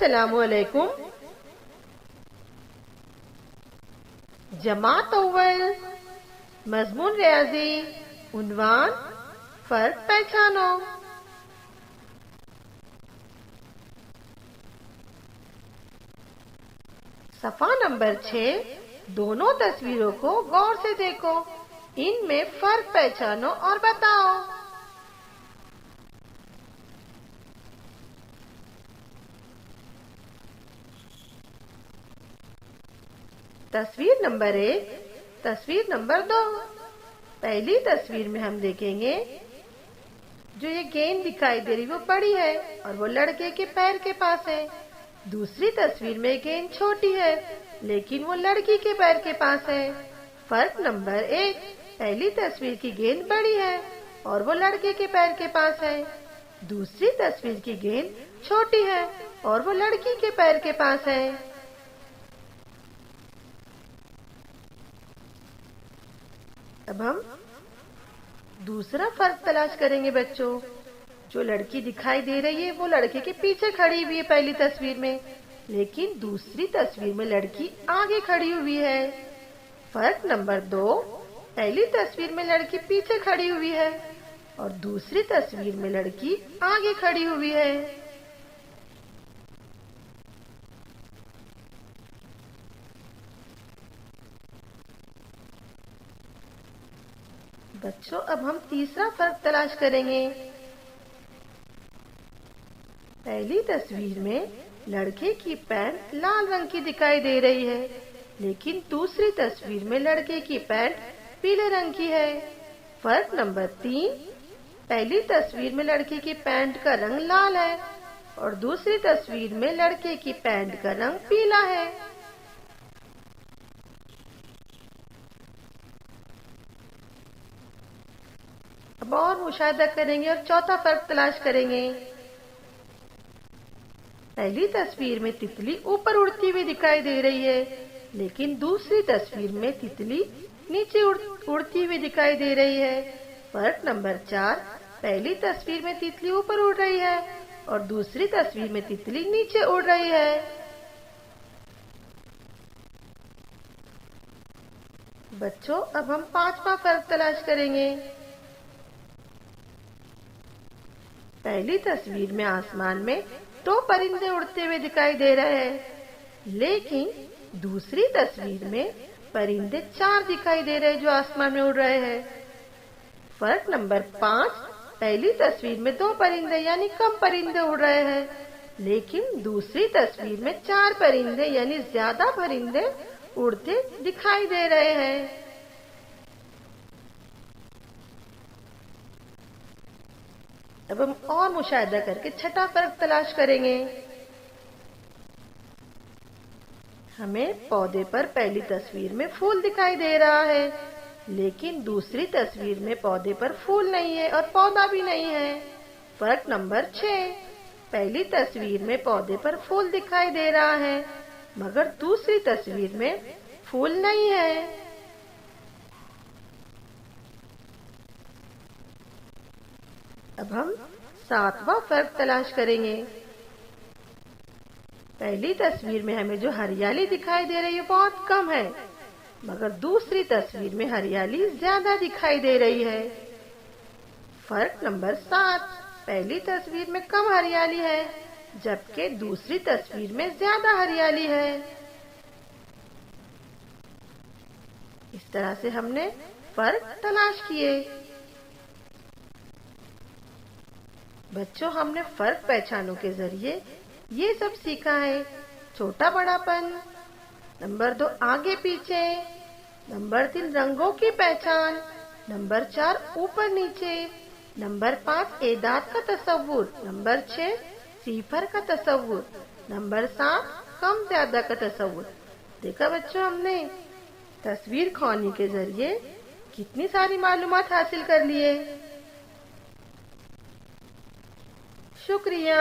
السلام علیکم. جماعت اول مضمون ریاضی عنوان فرق پہچانو. صفحہ نمبر 6. دونوں تصویروں کو غور سے دیکھو. ان میں فرق پہچانو اور بتاؤ. تصویر نمبر 1، تصویر نمبر 2. پہلی تصویر میں ہم دیکھیں گے جو یہ گیند دکھائی دے رہی وہ بڑی ہے اور وہ لڑکے کے پیر کے پاس ہے. دوسری تصویر میں گیند چھوٹی ہے لیکن وہ لڑکی کے پیر کے پاس ہے. فرق نمبر 1. پہلی تصویر کی گیند بڑی ہے اور وہ لڑکے کے پیر کے پاس ہے. دوسری تصویر کی گیند چھوٹی ہے اور وہ لڑکی کے پیر کے پاس ہے. اب ہم دوسرا فرق تلاش کریں گے بچوں. جو لڑکی دکھائی دے رہی ہے وہ لڑکے کے پیچھے کھڑی ہوئی ہے پہلی تصویر میں، لیکن دوسری تصویر میں لڑکی آگے کھڑی ہوئی ہے. فرق نمبر 2. پہلی تصویر میں لڑکی پیچھے کھڑی ہوئی ہے اور دوسری تصویر میں لڑکی آگے کھڑی ہوئی ہے. بچوں اب ہم تیسرا فرق تلاش کریں گے. پہلی تصویر میں لڑکے کی پینٹ لال رنگ کی دکھائی دے رہی ہے لیکن دوسری تصویر میں لڑکے کی پینٹ پیلے رنگ کی ہے. فرق نمبر 3. پہلی تصویر میں لڑکے کی پینٹ کا رنگ لال ہے اور دوسری تصویر میں لڑکے کی پینٹ کا رنگ پیلا ہے. اب اور مشاہدہ کریں گے اور چوتھا فرق تلاش کریں گے. پہلی تصویر میں تتلی اوپر اڑتی ہوئی دکھائی دے رہی ہے لیکن دوسری تصویر میں تتلی نیچے اڑتی ہوئی دکھائی دے رہی ہے. فرق نمبر 4. پہلی تصویر میں تتلی اوپر اڑ رہی ہے اور دوسری تصویر میں تتلی نیچے اڑ رہی ہے. بچوں اب ہم پانچواں فرق تلاش کریں گے. پہلی تصویر میں آسمان میں 2 پرندے اڑتے ہوئے دکھائی دے رہے ہیں لیکن دوسری تصویر میں پرندے 4 دکھائی دے رہے جو آسمان میں اڑ رہے ہیں. فرق نمبر 5. پہلی تصویر میں 2 پرندے یعنی کم پرندے اڑ رہے ہیں لیکن دوسری تصویر میں 4 پرندے یعنی زیادہ پرندے اڑتے دکھائی دے رہے ہیں. اب ہم اور مشاہدہ کر کے چھٹا فرق تلاش کریں گے. ہمیں پودے پر پہلی تصویر میں پھول دکھائی دے رہا ہے لیکن دوسری تصویر میں پودے پر پھول نہیں ہے اور پودا بھی نہیں ہے. فرق نمبر 6. پہلی تصویر میں پودے پر پھول دکھائی دے رہا ہے مگر دوسری تصویر میں پھول نہیں ہے. اب ہم 7واں فرق تلاش کریں گے. پہلی تصویر میں ہمیں جو ہریالی دکھائی دے رہی ہے بہت کم ہے مگر دوسری تصویر میں ہریالی زیادہ دکھائی دے رہی ہے. فرق نمبر 7. پہلی تصویر میں کم ہریالی ہے جبکہ دوسری تصویر میں زیادہ ہریالی ہے. اس طرح سے ہم نے فرق تلاش کیے. بچوں ہم نے فرق پہچانوں کے ذریعے یہ سب سیکھا ہے. چھوٹا بڑا پن. نمبر 2 آگے پیچھے. نمبر 3 رنگوں کی پہچان. نمبر 4 اوپر نیچے. نمبر 5 اعداد کا تصور. نمبر 6 صفر کا تصور. نمبر 7 کم زیادہ کا تصور. دیکھا بچوں ہم نے تصویر خوانی کے ذریعے کتنی ساری معلومات حاصل کر لیے. شکریہ.